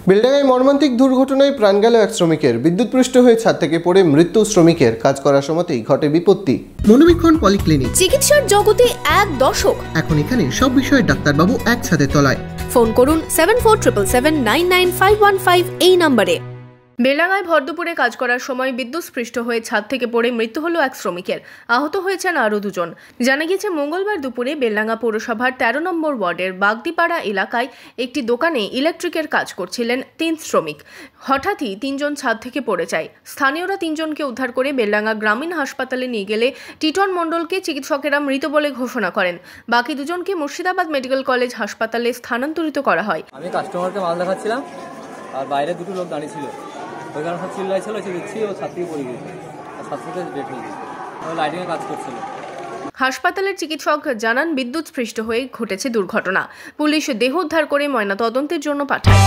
বেলডাঙ্গায় মর্মান্তিক দুর্ঘটনায় প্রাণ গেল এক শ্রমিকের। বিদ্যুৎপৃষ্ট হয়ে ছাদ থেকে পড়ে মৃত্যু শ্রমিকের। কাজ করার সময়তেই ঘটে বিপত্তি। মনোবীক্ষণ পলিক্লিনিক, চিকিৎসার জগতে এক দশক। এখন এখানে সব বিষয়ে ডাক্তারবাবু এক ছাদের তলায়। ফোন করুন 7477799515 এই নম্বরে। বেলডাঙ্গায় ভর দুপুরে কাজ করার সময় বিদ্যুৎস্পৃষ্ট হয়ে ছাদ থেকে পড়ে মৃত্যু হলো এক শ্রমিকের। আহত হয়েছেন আরও দুজন। জানা গেছে, মঙ্গলবার দুপুরে বেলডাঙ্গা পৌরসভার 13 নম্বর ওয়ার্ডের বাগদিপাড়া এলাকায় একটি দোকানে ইলেকট্রিকের কাজ করছিলেন 3 শ্রমিক। হঠাৎই 3 জন ছাদ থেকে পড়ে যায়। স্থানীয়রা 3 জনকে উদ্ধার করে বেলডাঙ্গা গ্রামীণ হাসপাতালে নিয়ে গেলে টিটন মণ্ডলকে চিকিৎসকেরা মৃত বলে ঘোষণা করেন। বাকি দুজনকে মুর্শিদাবাদ মেডিকেল কলেজ হাসপাতালে স্থানান্তরিত করা হয়। আমি কাস্টমারকে মাল দেখাচ্ছিলাম, আর বাইরে দুটো লোক দাঁড়িয়ে ছিল। ওইখানে সব চিল্লাইছিল, দেখছি ও ছাদ থেকে পড়ে গেছে, ছাদ থেকে ডেট হয়ে গেছে। লাইটিংয়ে কাজ করছিল। হাসপাতালের চিকিৎসক জানান, বিদ্যুৎস্পৃষ্ট হয়ে ঘটেছে দুর্ঘটনা। পুলিশ দেহ উদ্ধার করে ময়নাতদন্তের জন্য পাঠায়।